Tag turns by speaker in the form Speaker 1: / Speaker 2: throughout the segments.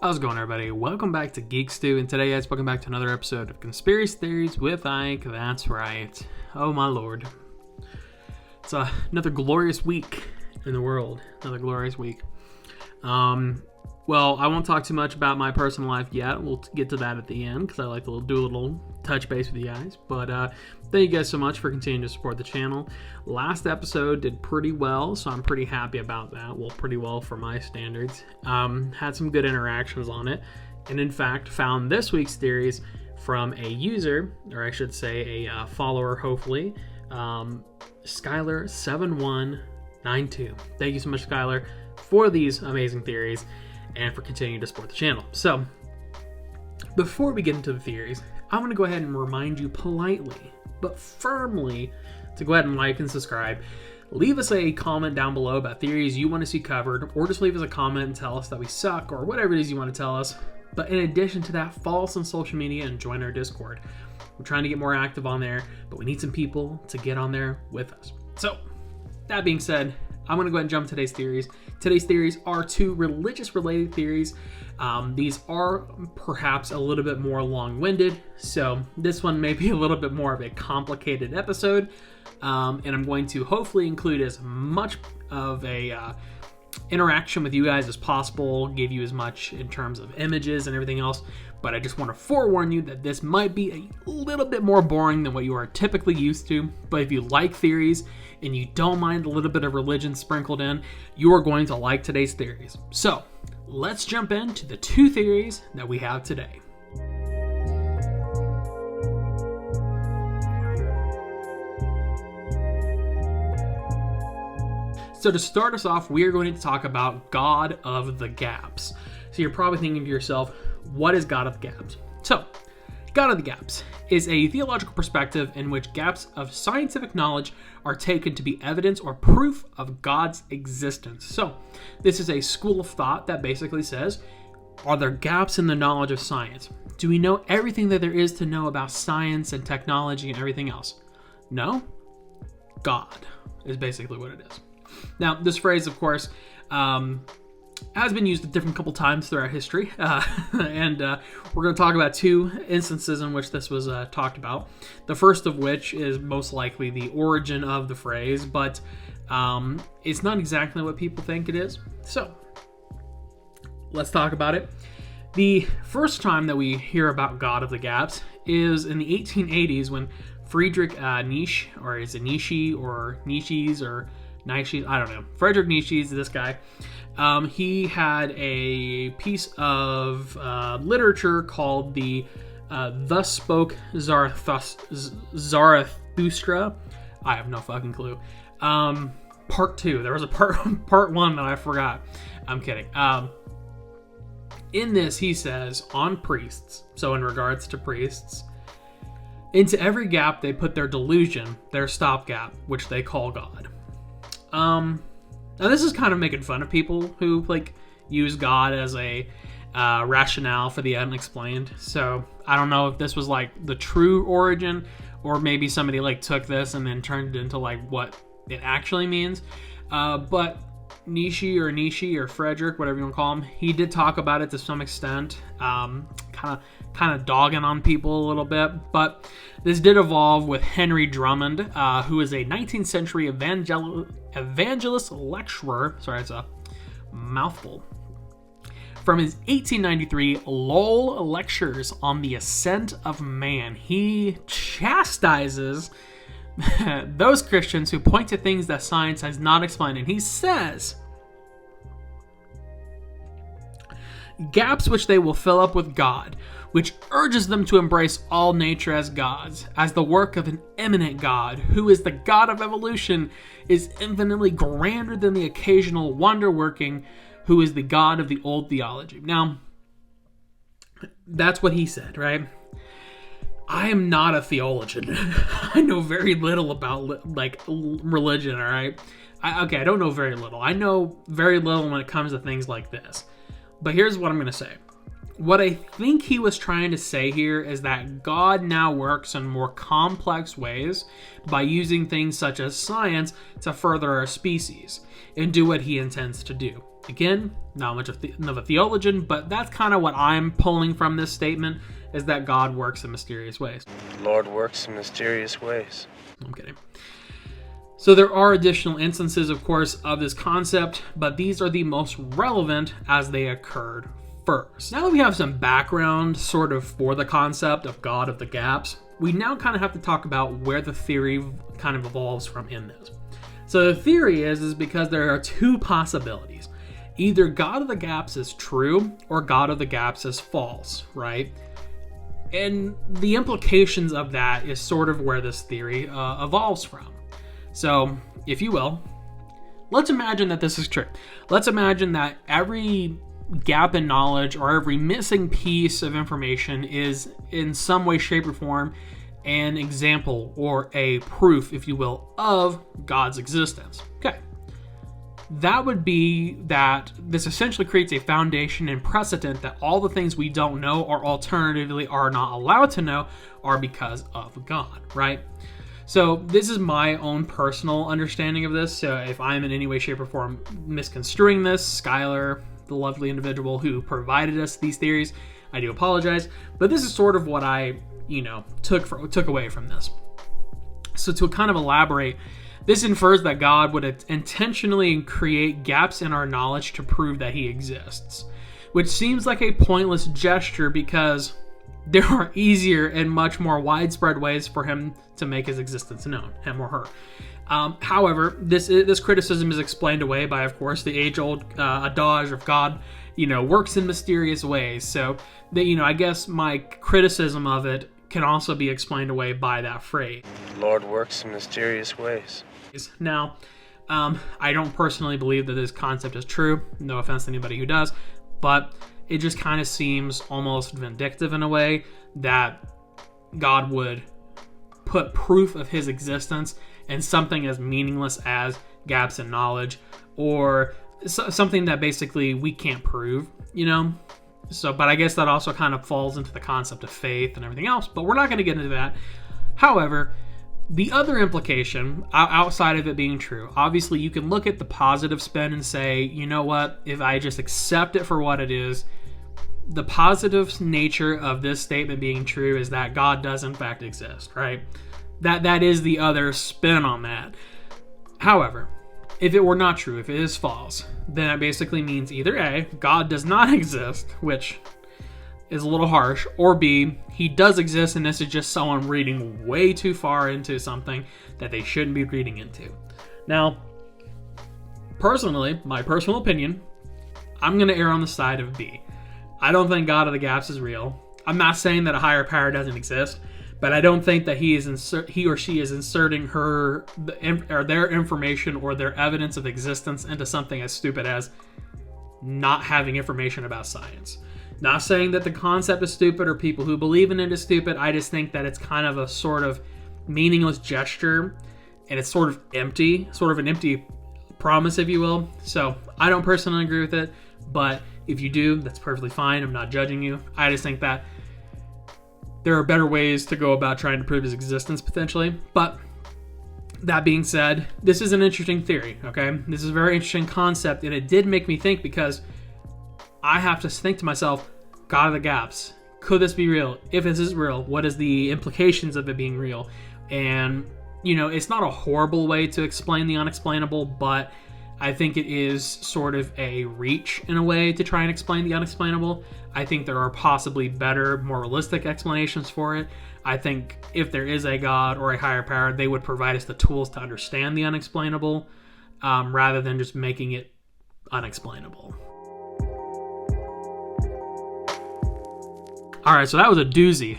Speaker 1: How's it going, everybody? Welcome back to Geek-Stew, and today, guys, welcome back to another episode of Conspiracy Theories with Ike. That's right. Oh, my lord. It's another glorious week in the world. Another glorious week. Well, I won't talk too much about my personal life yet. We'll get to that at the end, because I like to do a little touch base with you guys. But thank you guys so much for continuing to support the channel. Last episode did pretty well, so I'm pretty happy about that. Well, pretty well for my standards. Had some good interactions on it. And in fact, found this week's theories from a user, or I should say a follower, hopefully, Skylar7192. Thank you so much, Skylar, for these amazing theories and for continuing to support the channel. So, before we get into the theories, I'm going to go ahead and remind you politely, but firmly, to go ahead and like and subscribe. Leave us a comment down below about theories you want to see covered, or just leave us a comment and tell us that we suck, or whatever it is you want to tell us. But in addition to that, follow us on social media and join our Discord. We're trying to get more active on there, but we need some people to get on there with us. So, that being said, I'm going to go ahead and jump to today's theories. Today's theories are two religious-related theories. These are perhaps a little bit more long-winded, so this one may be a little bit more of a complicated episode, and I'm going to hopefully include as much of a interaction with you guys as possible, give you as much in terms of images and everything else, but I just want to forewarn you that this might be a little bit more boring than what you are typically used to, but if you like theories and you don't mind a little bit of religion sprinkled in, you are going to like today's theories. So, let's jump into the two theories that we have today. So to start us off, we are going to talk about God of the Gaps. So you're probably thinking to yourself, what is God of the Gaps? So, God of the Gaps is a theological perspective in which gaps of scientific knowledge are taken to be evidence or proof of God's existence. So, this is a school of thought that basically says, are there gaps in the knowledge of science? Do we know everything that there is to know about science and technology and everything else? No? God is basically what it is. Now, this phrase, of course, has been used a different couple times throughout history, and we're going to talk about two instances in which this was talked about. The first of which is most likely the origin of the phrase, but it's not exactly what people think it is. So, let's talk about it. The first time that we hear about God of the Gaps is in the 1880s when Friedrich Nietzsche, or is it Nietzsche, or Nietzsche's, or Nietzsche, I don't know. Friedrich Nietzsche is this guy. He had a piece of literature called the Thus Spoke Zarathustra. I have no fucking clue. Part 2. There was a part 1 that I forgot. I'm kidding. In this, he says, on priests, so in regards to priests, into every gap they put their delusion, their stopgap, which they call God. Now this is kind of making fun of people who use God as a rationale for the unexplained. So I don't know if this was the true origin, or maybe somebody took this and then turned it into what it actually means. But Nietzsche or Frederick, whatever you want to call him, he did talk about it to some extent, kind of dogging on people a little bit. But this did evolve with Henry Drummond, who is a 19th century evangelist lecturer. Sorry, it's a mouthful. From his 1893 Lowell Lectures on the Ascent of Man, he chastises those Christians who point to things that science has not explained. And he says, gaps which they will fill up with God, which urges them to embrace all nature as gods, as the work of an eminent God, who is the God of evolution, is infinitely grander than the occasional wonder-working, who is the God of the old theology. Now, that's what he said, right? I am not a theologian. I know very little about religion, all right? I don't know very little. I know very little when it comes to things like this. But here's what I'm going to say. what I think he was trying to say here is that God now works in more complex ways by using things such as science to further our species and do what he intends to do. Again, not much of a theologian, but that's kind of what I'm pulling from this statement, is that God works in mysterious ways.
Speaker 2: Lord works in mysterious ways.
Speaker 1: I'm kidding. So there are additional instances, of course, of this concept, but these are the most relevant as they occurred first. Now that we have some background sort of for the concept of God of the gaps, we now kind of have to talk about where the theory kind of evolves from in this. So the theory is because there are two possibilities. Either God of the gaps is true or God of the gaps is false, right? And the implications of that is sort of where this theory evolves from. So, if you will, let's imagine that this is true. Let's imagine that every gap in knowledge or every missing piece of information is in some way, shape, or form an example or a proof, if you will, of God's existence. Okay. That would be that this essentially creates a foundation and precedent that all the things we don't know or alternatively are not allowed to know are because of God, right? So this is my own personal understanding of this. So if I'm in any way, shape, or form misconstruing this, Skylar, the lovely individual who provided us these theories, I do apologize. But this is sort of what I, took away from this. So to kind of elaborate, this infers that God would intentionally create gaps in our knowledge to prove that he exists, which seems like a pointless gesture because there are easier and much more widespread ways for him to make his existence known, him or her. However, this criticism is explained away by, of course, the age-old adage of God, works in mysterious ways. So, I guess my criticism of it can also be explained away by that phrase.
Speaker 2: Lord works in mysterious ways.
Speaker 1: Now, I don't personally believe that this concept is true. No offense to anybody who does, but it just kind of seems almost vindictive in a way that God would put proof of his existence in something as meaningless as gaps in knowledge or something that basically we can't prove, So, but I guess that also kind of falls into the concept of faith and everything else, but we're not going to get into that. However, the other implication, outside of it being true, obviously you can look at the positive spin and say, you know what, if I just accept it for what it is, the positive nature of this statement being true is that God does in fact exist, right? That is the other spin on that. However, if it were not true, if it is false, then it basically means either A, God does not exist, which is a little harsh, or B, he does exist and this is just someone reading way too far into something that they shouldn't be reading into. Now, personally, my personal opinion, I'm going to err on the side of B. I don't think God of the gaps is real. I'm not saying that a higher power doesn't exist, but I don't think that he or she is inserting their information or their evidence of existence into something as stupid as not having information about science. Not saying that the concept is stupid or people who believe in it is stupid. I just think that it's kind of a sort of meaningless gesture and it's sort of an empty promise, if you will. So I don't personally agree with it, but if you do, that's perfectly fine. I'm not judging you. I just think that there are better ways to go about trying to prove his existence potentially. But that being said, this is an interesting theory, okay? This is a very interesting concept, and it did make me think because I have to think to myself, God of the gaps, could this be real? If this is real, what is the implications of it being real? And, it's not a horrible way to explain the unexplainable, but I think it is sort of a reach in a way to try and explain the unexplainable. I think there are possibly better, more realistic explanations for it. I think if there is a God or a higher power, they would provide us the tools to understand the unexplainable rather than just making it unexplainable. All right, so that was a doozy,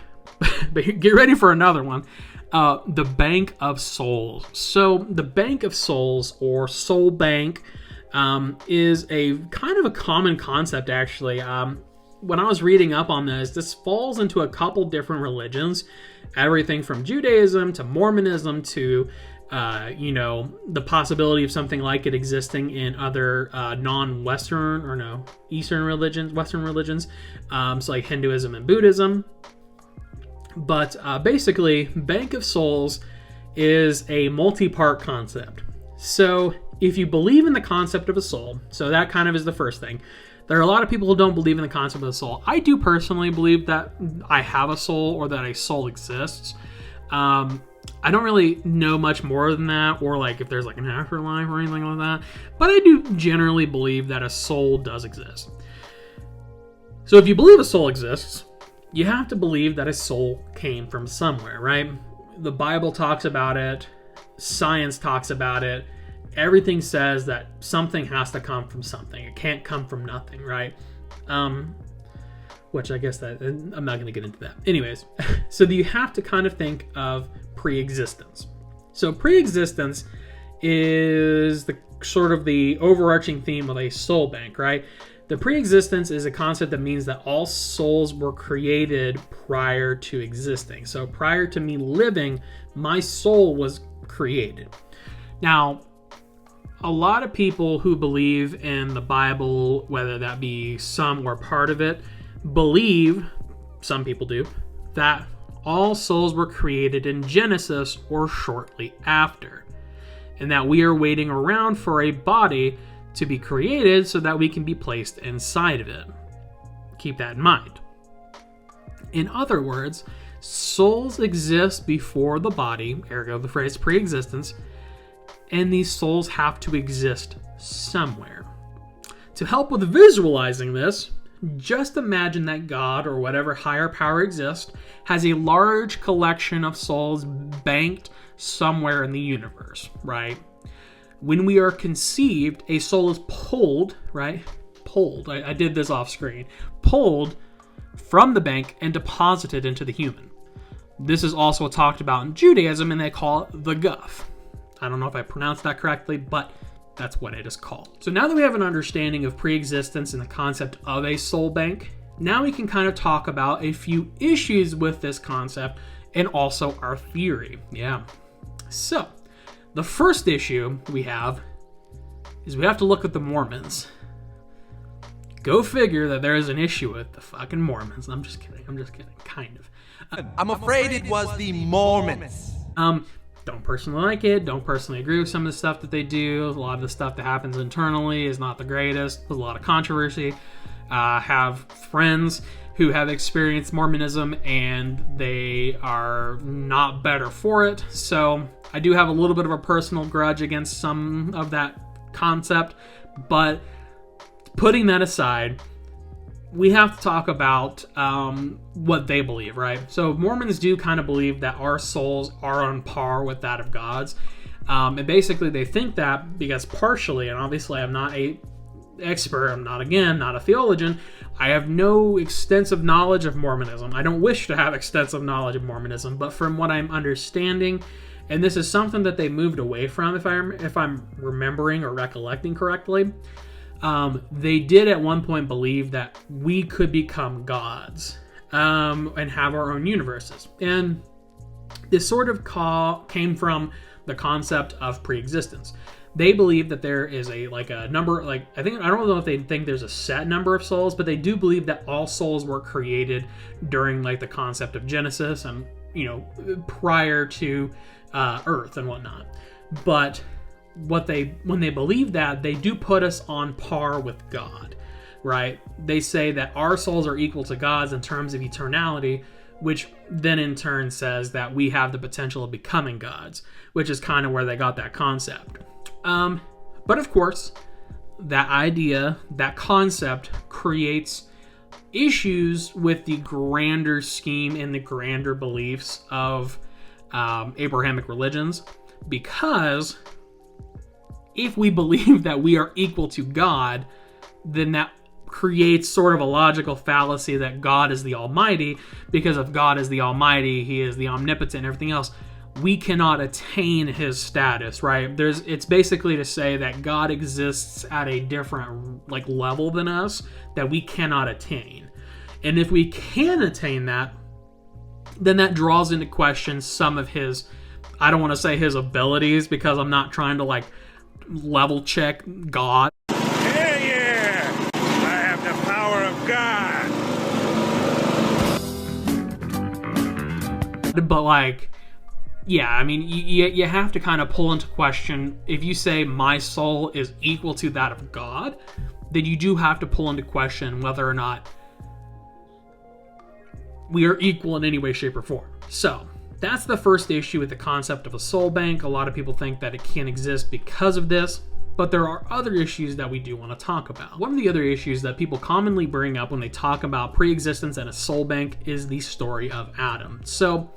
Speaker 1: but get ready for another one. The Bank of Souls. So the Bank of Souls, or Soul Bank, is a kind of a common concept, actually. When I was reading up on this falls into a couple different religions, everything from Judaism to Mormonism to the possibility of something like it existing in other non-Western or no Eastern religions, Western religions, so like Hinduism and Buddhism. But basically, Bank of Souls is a multi-part concept. So if you believe in the concept of a soul, so that kind of is the first thing. There are a lot of people who don't believe in the concept of a soul. I do personally believe that I have a soul or that a soul exists. I don't really know much more than that, or like if there's like an afterlife or anything like that. But I do generally believe that a soul does exist. So if you believe a soul exists, you have to believe that a soul came from somewhere, right? The Bible talks about it. Science talks about it. Everything says that something has to come from something. It can't come from nothing, right? Which I guess that I'm not going to get into that. Anyways, so you have to kind of think of pre-existence. So pre-existence is the sort of the overarching theme of a soul bank, right? The pre-existence is a concept that means that all souls were created prior to existing. So prior to me living, my soul was created. Now, a lot of people who believe in the Bible, whether that be some or part of it, believe, some people do, that all souls were created in Genesis or shortly after, and that we are waiting around for a body to be created so that we can be placed inside of it. Keep that in mind. In other words, souls exist before the body, ergo the phrase pre-existence, and these souls have to exist somewhere. To help with visualizing this, just imagine that God, or whatever higher power exists, has a large collection of souls banked somewhere in the universe, right? When we are conceived, a soul is pulled, right? Pulled. I did this off screen. Pulled from the bank and deposited into the human. This is also talked about in Judaism, and they call it the guff. I don't know if I pronounced that correctly, but that's what it is called. So now that we have an understanding of pre-existence and the concept of a soul bank, now we can kind of talk about a few issues with this concept and also our theory. Yeah. So, the first issue we have is we have to look at the Mormons. Go figure that there is an issue with the fucking Mormons. I'm just kidding. Kind of.
Speaker 3: I'm afraid it was the Mormons.
Speaker 1: Don't personally like it. Don't personally agree with some of the stuff that they do. A lot of the stuff that happens internally is not the greatest. There's a lot of controversy. Have friends who have experienced Mormonism and they are not better for it. So I do have a little bit of a personal grudge against some of that concept. But putting that aside, we have to talk about what they believe, right? So Mormons do kind of believe that our souls are on par with that of God's. And basically they think that because partially, and obviously I'm not a expert, I'm not a theologian, I have no extensive knowledge of Mormonism. I don't wish to have extensive knowledge of Mormonism, but from what I'm understanding, and this is something that they moved away from, if I'm remembering or recollecting correctly, they did at one point believe that we could become gods and have our own universes. And this sort of came from the concept of pre-existence. They believe that there is a number, I don't know if they think there's a set number of souls, but they do believe that all souls were created during the concept of Genesis and, prior to Earth and whatnot. But when they believe that, they do put us on par with God, right? They say that our souls are equal to God's in terms of eternality, which then in turn says that we have the potential of becoming gods, which is kind of where they got that concept. But of course, that idea, that concept creates issues with the grander scheme and the grander beliefs of Abrahamic religions, because if we believe that we are equal to God, then that creates sort of a logical fallacy that God is the Almighty, because if God is the Almighty, He is the omnipotent and everything else. We cannot attain His status, right? It's basically to say that God exists at a different level than us that we cannot attain. And if we can attain that, then that draws into question some of His I don't want to say his abilities because I'm not trying to like level check God.
Speaker 4: Yeah! I have the power of God!
Speaker 1: But like, yeah, I mean, you have to kind of pull into question, if you say my soul is equal to that of God, then you do have to pull into question whether or not we are equal in any way, shape, or form. So that's the first issue with the concept of a soul bank. A lot of people think that it can't exist because of this, but there are other issues that we do want to talk about. One of the other issues that people commonly bring up when they talk about pre-existence and a soul bank is the story of Adam. So,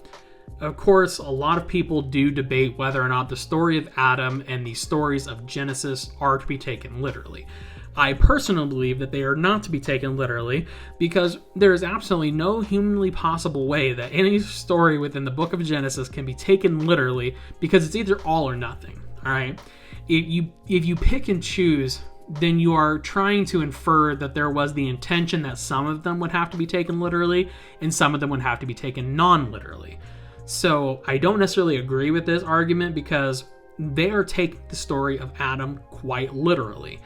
Speaker 1: of course, a lot of people do debate whether or not the story of Adam and the stories of Genesis are to be taken literally. I personally believe that they are not to be taken literally because there is absolutely no humanly possible way that any story within the book of Genesis can be taken literally, because it's either all or nothing, all right? If you pick and choose, then you are trying to infer that there was the intention that some of them would have to be taken literally and some of them would have to be taken non-literally. So I don't necessarily agree with this argument because they are taking the story of Adam quite literally.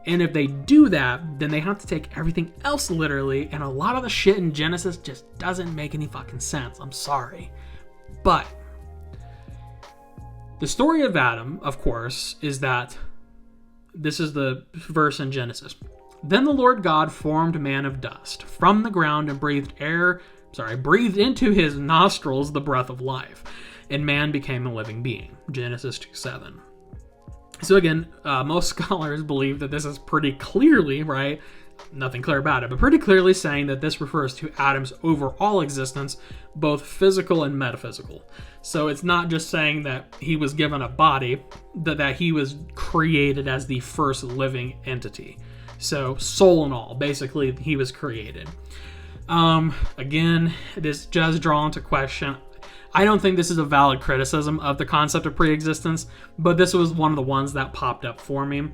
Speaker 1: And if they do that, then they have to take everything else literally, and a lot of the shit in Genesis just doesn't make any fucking sense. I'm sorry. But the story of Adam, of course, is that this is the verse in Genesis. Then the Lord God formed man of dust from the ground and breathed into his nostrils the breath of life, and man became a living being. Genesis 2:7. So again, most scholars believe that this is pretty clearly, right, nothing clear about it, but pretty clearly saying that this refers to Adam's overall existence, both physical and metaphysical. So it's not just saying that he was given a body, that he was created as the first living entity. So soul and all, basically he was created. Again, this does draw into question. I don't think this is a valid criticism of the concept of pre-existence, but this was one of the ones that popped up for me.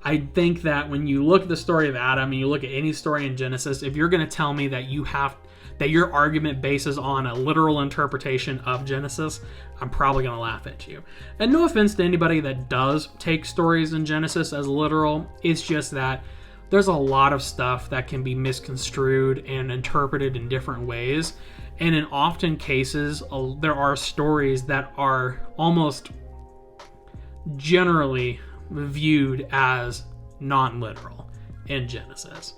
Speaker 1: I think that when you look at the story of Adam and you look at any story in Genesis, if you're going to tell me that your argument bases on a literal interpretation of Genesis, I'm probably going to laugh at you. And no offense to anybody that does take stories in Genesis as literal, it's just that there's a lot of stuff that can be misconstrued and interpreted in different ways. And in often cases, there are stories that are almost generally viewed as non-literal in Genesis.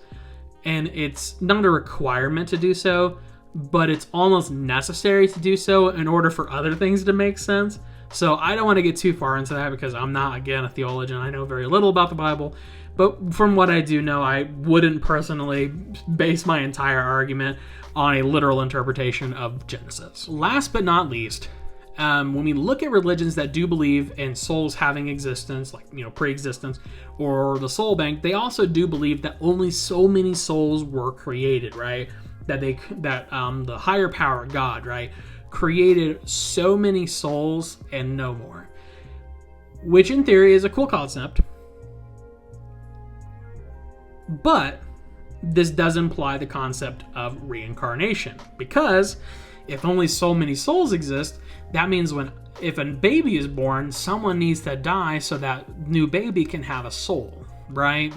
Speaker 1: And it's not a requirement to do so, but it's almost necessary to do so in order for other things to make sense. So I don't want to get too far into that because I'm not, again, a theologian. I know very little about the Bible. But from what I do know, I wouldn't personally base my entire argument on a literal interpretation of Genesis. Last but not least, when we look at religions that do believe in souls having existence, like, pre-existence, or the soul bank, they also do believe that only so many souls were created, right? That the higher power, God, right, created so many souls and no more. Which in theory is a cool concept. But this does imply the concept of reincarnation, because if only so many souls exist, that means if a baby is born, someone needs to die so that new baby can have a soul, right?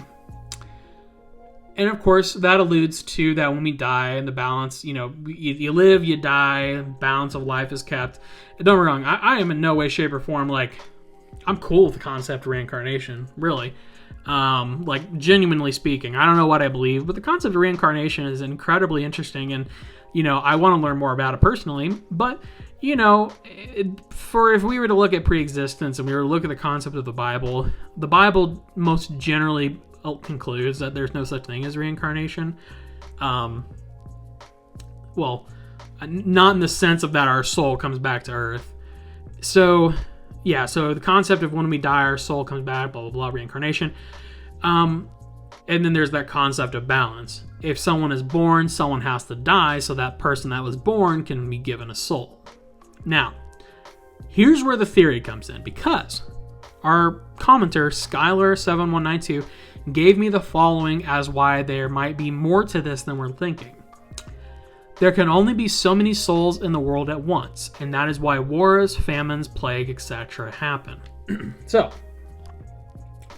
Speaker 1: And of course, that alludes to that when we die and the balance, you live, you die, balance of life is kept. Don't get me wrong, I am in no way, shape, or form I'm cool with the concept of reincarnation, really. Genuinely speaking, I don't know what I believe, but the concept of reincarnation is incredibly interesting, and I want to learn more about it personally. But if we were to look at pre-existence and we were to look at the concept of the Bible most generally concludes that there's no such thing as reincarnation. Well, not in the sense of that our soul comes back to Earth. So the concept of when we die, our soul comes back, blah, blah, blah, reincarnation. And then there's that concept of balance. If someone is born, someone has to die, so that person that was born can be given a soul. Now, here's where the theory comes in, because our commenter, Skylar7192, gave me the following as why there might be more to this than we're thinking. There can only be so many souls in the world at once, and that is why wars, famines, plague, etc. happen. So,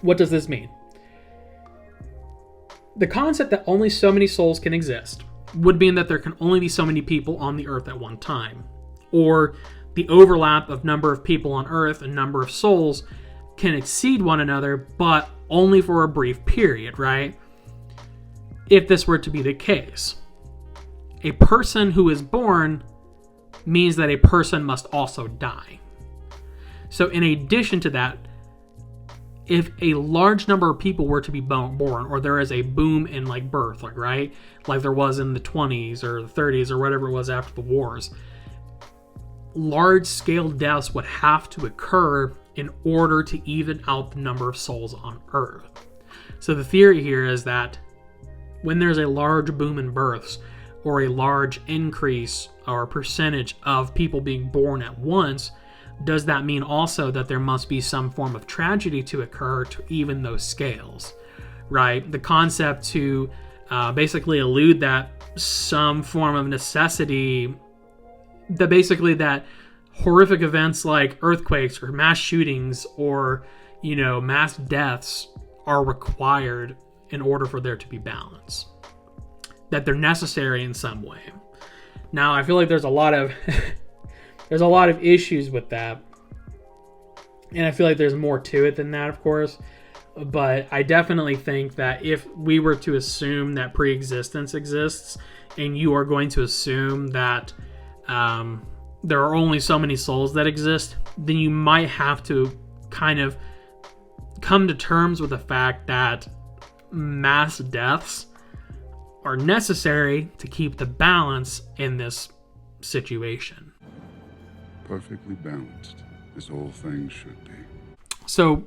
Speaker 1: what does this mean? The concept that only so many souls can exist would mean that there can only be so many people on the earth at one time. Or the overlap of number of people on earth and number of souls can exceed one another, but only for a brief period, right? If this were to be the case. A person who is born means that a person must also die. So in addition to that, if a large number of people were to be born, or there is a boom in like birth, like right, like there was in the 20s or the 30s or whatever it was after the wars, large-scale deaths would have to occur in order to even out the number of souls on Earth. So the theory here is that when there's a large boom in births, or a large increase or percentage of people being born at once, does that mean also that there must be some form of tragedy to occur to even those scales, right? The concept to basically allude that some form of necessity, that basically that horrific events like earthquakes or mass shootings or, mass deaths are required in order for there to be balance. That they're necessary in some way. Now, I feel like there's a lot of there's a lot of issues with that. And I feel like there's more to it than that, of course. But I definitely think that if we were to assume that pre-existence exists, and you are going to assume that there are only so many souls that exist, then you might have to kind of come to terms with the fact that mass deaths are necessary to keep the balance in this situation.
Speaker 5: Perfectly balanced, as all things should be.
Speaker 1: So,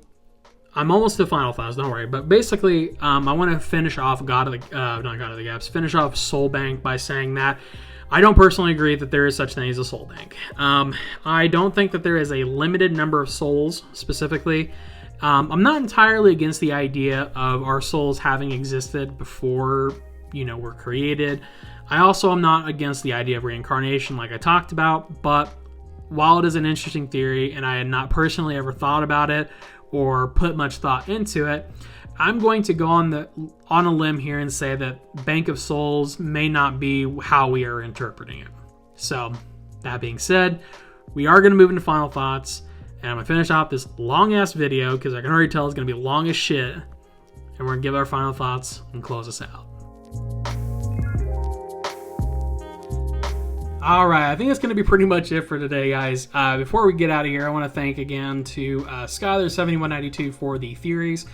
Speaker 1: I'm almost to final thoughts, don't worry. But basically, I want to finish off finish off Soul Bank by saying that I don't personally agree that there is such thing as a soul bank. I don't think that there is a limited number of souls, specifically. I'm not entirely against the idea of our souls having existed before were created. I also am not against the idea of reincarnation like I talked about, but while it is an interesting theory and I had not personally ever thought about it or put much thought into it, I'm going to go on a limb here and say that Bank of Souls may not be how we are interpreting it. So, that being said, we are going to move into final thoughts, and I'm going to finish off this long-ass video because I can already tell it's going to be long as shit, and we're going to give our final thoughts and close us out. Alright, I think that's going to be pretty much it for today, guys. Before we get out of here, I want to thank again to Skylar7192 for the theories.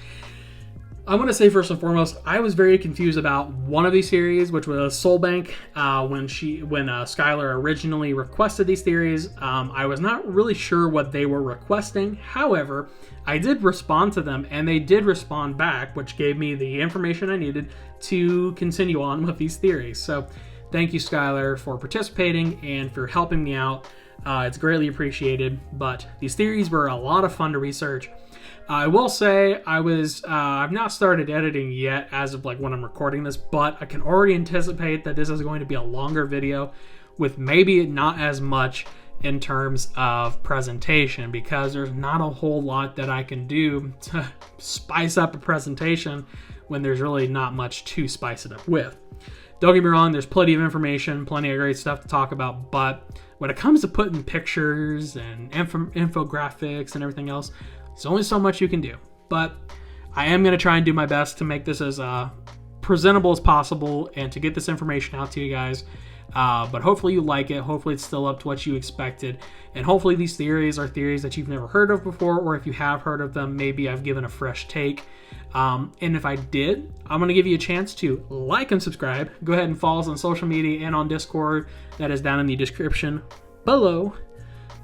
Speaker 1: I want to say first and foremost, I was very confused about one of these theories, which was Soul Bank. When Skylar originally requested these theories, I was not really sure what they were requesting. However, I did respond to them, and they did respond back, which gave me the information I needed to continue on with these theories. So, thank you, Skylar, for participating and for helping me out. It's greatly appreciated, but these theories were a lot of fun to research. I will say I've not started editing yet as of when I'm recording this, but I can already anticipate that this is going to be a longer video with maybe not as much in terms of presentation, because there's not a whole lot that I can do to spice up a presentation when there's really not much to spice it up with. Don't get me wrong, there's plenty of information, plenty of great stuff to talk about, but when it comes to putting pictures and infographics and everything else, there's only so much you can do. But I am going to try and do my best to make this as presentable as possible and to get this information out to you guys. But hopefully you like it. Hopefully it's still up to what you expected. And hopefully these theories are theories that you've never heard of before, or if you have heard of them, maybe I've given a fresh take. And if I did, I'm going to give you a chance to like and subscribe. Go ahead and follow us on social media and on Discord. That is down in the description below.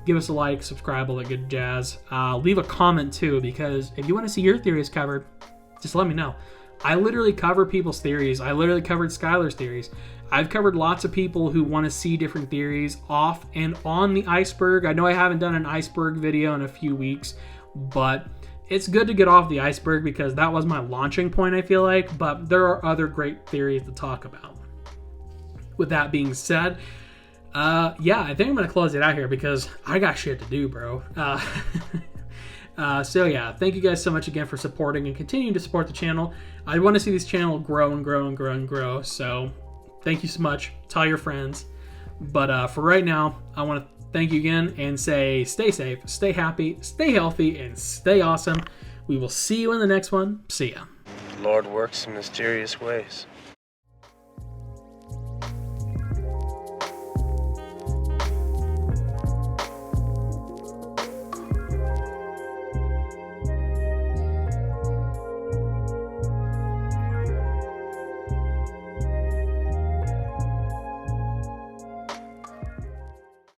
Speaker 1: Give us a like, subscribe, all that good jazz. Leave a comment too, because if you want to see your theories covered, just let me know. I literally cover people's theories. I literally covered Skylar's theories. I've covered lots of people who want to see different theories off and on the iceberg. I know I haven't done an iceberg video in a few weeks, but it's good to get off the iceberg because that was my launching point, I feel like. But there are other great theories to talk about. with that being said, yeah, I think I'm going to close it out here because I got shit to do, bro. So yeah, thank you guys so much again for supporting and continuing to support the channel. I want to see this channel grow and grow and grow and grow. So thank you so much. Tell your friends. But for right now, I want to thank you again and say stay safe, stay happy, stay healthy, and stay awesome. We will see you in the next one. See ya.
Speaker 2: The Lord works in mysterious ways.